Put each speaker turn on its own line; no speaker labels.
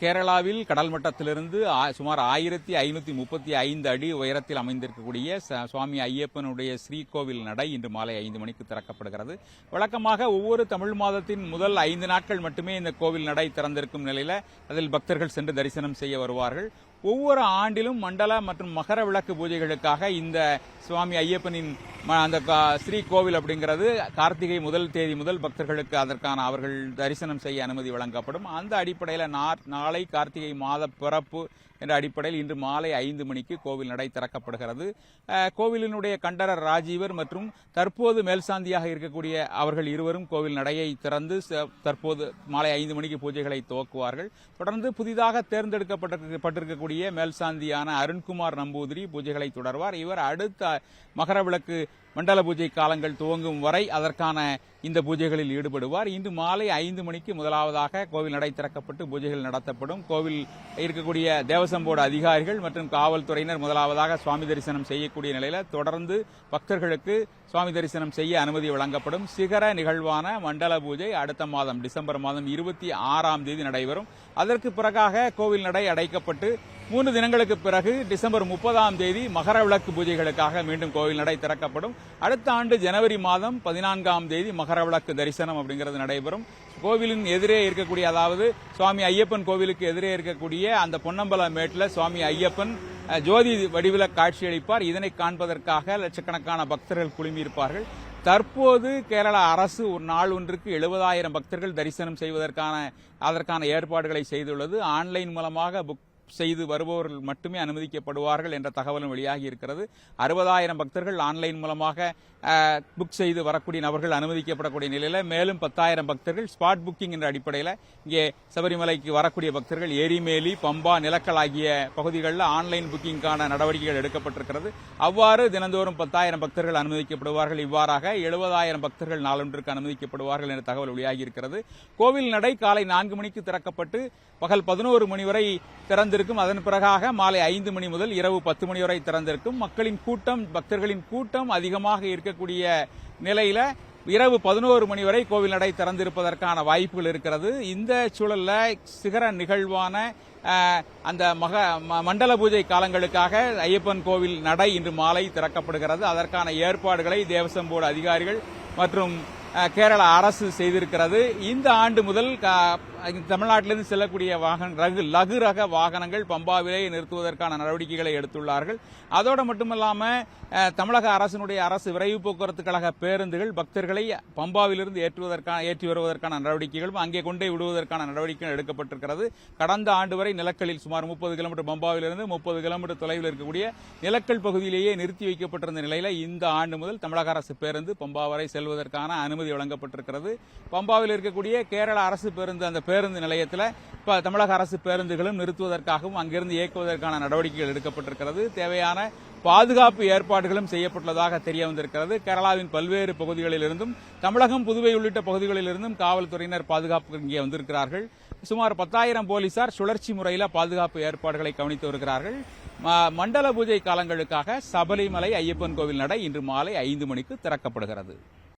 கேரளாவில் கடல் மட்டத்திலிருந்து சுமார் 1535 அடி உயரத்தில் அமைந்திருக்கக்கூடிய சுவாமி ஐயப்பனுடைய ஸ்ரீகோவில் நடை இன்று மாலை 5 மணிக்கு திறக்கப்படுகிறது. வழக்கமாக ஒவ்வொரு தமிழ் மாதத்தின் முதல் 5 நாட்கள் மட்டுமே இந்த கோவில் நடை திறந்திருக்கும் நிலையில் அதில் பக்தர்கள் சென்று தரிசனம் செய்ய வருவார்கள். ஒவ்வொரு ஆண்டிலும் மண்டல மற்றும் மகர விளக்கு பூஜைகளுக்காக இந்த சுவாமி ஐயப்பனின் அந்த ஸ்ரீகோவில் அப்படிங்கிறது கார்த்திகை முதல் தேதி முதல் பக்தர்களுக்கு அதற்கான அவர்கள் தரிசனம் செய்ய அனுமதி வழங்கப்படும். அந்த அடிப்படையில் நாளை கார்த்திகை மாத பிறப்பு என்ற அடிப்படையில் இன்று மாலை 5 மணிக்கு கோவில் நடை திறக்கப்படுகிறது. கோவிலினுடைய கண்டரர் ராஜீவர் மற்றும் தற்போது மேல்சாந்தியாக இருக்கக்கூடிய அவர்கள் இருவரும் கோவில் நடையை திறந்து தற்போது மாலை 5 மணிக்கு பூஜைகளை துவக்குவார்கள். தொடர்ந்து புதிதாக தேர்ந்தெடுக்கப்பட்டிருக்கக்கூடிய மேல்சாந்தியான அருண்குமார் நம்பூதிரி பூஜைகளை தொடர்வார். இவர் அடுத்த மகர விளக்கு மண்டல பூஜை காலங்கள் துவங்கும் வரை அதற்கான இந்த பூஜைகளில் ஈடுபடுவார். இன்று மாலை 5 மணிக்கு முதலாவதாக கோவில் நடை திறக்கப்பட்டு பூஜைகள் நடத்தப்படும். கோவில் இருக்கக்கூடிய தேவசம் போர்டு அதிகாரிகள் மற்றும் காவல்துறையினர் முதலாவதாக சுவாமி தரிசனம் செய்யக்கூடிய நிலையில் தொடர்ந்து பக்தர்களுக்கு சுவாமி தரிசனம் செய்ய அனுமதி வழங்கப்படும். சிகர நிகழ்வான மண்டல பூஜை அடுத்த மாதம் டிசம்பர் மாதம் 26ஆம் தேதி நடைபெறும். அதற்கு பிறகாக கோவில் நடை அடைக்கப்பட்டு 3 தினங்களுக்கு பிறகு டிசம்பர் 30ஆம் தேதி மகர விளக்கு பூஜைகளுக்காக மீண்டும் கோவில் நடை திறக்கப்படும். அடுத்த ஆண்டு ஜனவரி மாதம் 14ஆம் தேதி மகர விளக்கு தரிசனம் அப்படிங்கிறது நடைபெறும். கோவிலின் எதிரே இருக்கக்கூடிய, அதாவது சுவாமி ஐயப்பன் கோவிலுக்கு எதிரே இருக்கக்கூடிய அந்த பொன்னம்பல மேட்டில் சுவாமி ஐயப்பன் ஜோதி வடிவில் காட்சியளிப்பார். இதனை காண்பதற்காக லட்சக்கணக்கான பக்தர்கள் குழுமியிருப்பார்கள். தற்போது கேரள அரசு ஒரு நாள் ஒன்றுக்கு 70,000 பக்தர்கள் தரிசனம் செய்வதற்கான அதற்கான ஏற்பாடுகளை செய்துள்ளது. ஆன்லைன் மூலமாக புக் செய்து வருபவர்கள் மட்டுமே அனுமதிக்கப்படுவார்கள் என்ற தகவலும் வெளியாகி இருக்கிறது. 60,000 பக்தர்கள் ஆன்லைன் மூலமாக புக் செய்து வரக்கூடிய நபர்கள் அனுமதிக்கப்படக்கூடிய நிலையில் மேலும் 10,000 பக்தர்கள் ஸ்பாட் புக்கிங் என்ற அடிப்படையில் இங்கே சபரிமலைக்கு வரக்கூடிய பக்தர்கள் எரிமேலி, பம்பா, நிலக்கல் ஆகிய பகுதிகளில் ஆன்லைன் புக்கிங்கான நடவடிக்கைகள் எடுக்கப்பட்டிருக்கிறது. அவ்வாறு தினந்தோறும் 10,000 பக்தர்கள் அனுமதிக்கப்படுவார்கள். இவ்வாறாக 70,000 பக்தர்கள் நாளொன்றுக்கு அனுமதிக்கப்படுவார்கள் என்ற தகவல் வெளியாகி இருக்கிறது. கோவில் நடை காலை 4 மணிக்கு திறக்கப்பட்டு பகல் 11 மணி வரை திறந்திருக்கும். அதன் பிறகாக மாலை 5 மணி முதல் இரவு 10 மணி வரை திறந்திருக்கும். பக்தர்களின் கூட்டம் அதிகமாக இருக்கக்கூடிய நிலையில இரவு 11 மணி வரை கோவில் நடை திறந்திருப்பதற்கான வாய்ப்புகள் இருக்கிறது. இந்த சூழல்ல சிகர நிகழ்வான அந்த மண்டல பூஜை காலங்களுக்காக ஐயப்பன் கோவில் நடை இன்று மாலை திறக்கப்படுகிறது. அதற்கான ஏற்பாடுகளை தேவசம் போர்டு அதிகாரிகள் மற்றும் கேரள அரசு செய்திருக்கிறது. இந்த ஆண்டு முதல் தமிழ்நாட்டிலிருந்து செல்லக்கூடிய லகு ரக வாகனங்கள் பம்பாவிலே நிறுத்துவதற்கான நடவடிக்கைகளை எடுத்துள்ளார்கள். அதோடு மட்டுமல்லாம தமிழக அரசு விரைவு போக்குவரத்து கழக பேருந்துகள் பக்தர்களை பம்பாவிலிருந்து ஏற்றி வருவதற்கான நடவடிக்கைகளும் அங்கே கொண்டே விடுவதற்கான நடவடிக்கைகள் எடுக்கப்பட்டிருக்கிறது. கடந்த ஆண்டு வரை நிலக்கலில் சுமார் 30 கிலோமீட்டர் பம்பாவிலிருந்து 30 கிலோமீட்டர் தொலைவில் இருக்கக்கூடிய நிலக்கல் பகுதியிலேயே நிறுத்தி வைக்கப்பட்டிருந்த நிலையில் இந்த ஆண்டு முதல் தமிழக அரசு பேருந்து பம்பா வரை செல்வதற்கான அனுமதி வழங்கப்பட்டிருக்கிறது. பம்பாவில் இருக்கக்கூடிய கேரள அரசு பேருந்து பேருந்து நிலையத்தில் தமிழக அரசு பேருந்துகளும் நிறுத்துவதற்காகவும் அங்கிருந்து இயக்குவதற்கான நடவடிக்கைகள் எடுக்கப்பட்டிருக்கிறது. தேவையான பாதுகாப்பு ஏற்பாடுகளும் செய்யப்பட்டுள்ளதாக தெரிய வந்திருக்கிறது. கேரளாவின் பல்வேறு பகுதிகளிலிருந்தும் தமிழகம், புதுவை உள்ளிட்ட பகுதிகளிலிருந்தும் காவல்துறையினர் பாதுகாப்பு இங்கே வந்திருக்கிறார்கள். சுமார் 10,000 போலீசார் சுழற்சி முறையில் பாதுகாப்பு ஏற்பாடுகளை கவனித்து வருகிறார்கள். மண்டல பூஜை காலங்களுக்காக சபரிமலை ஐயப்பன் கோவில் நடை இன்று மாலை 5 மணிக்கு திறக்கப்படுகிறது.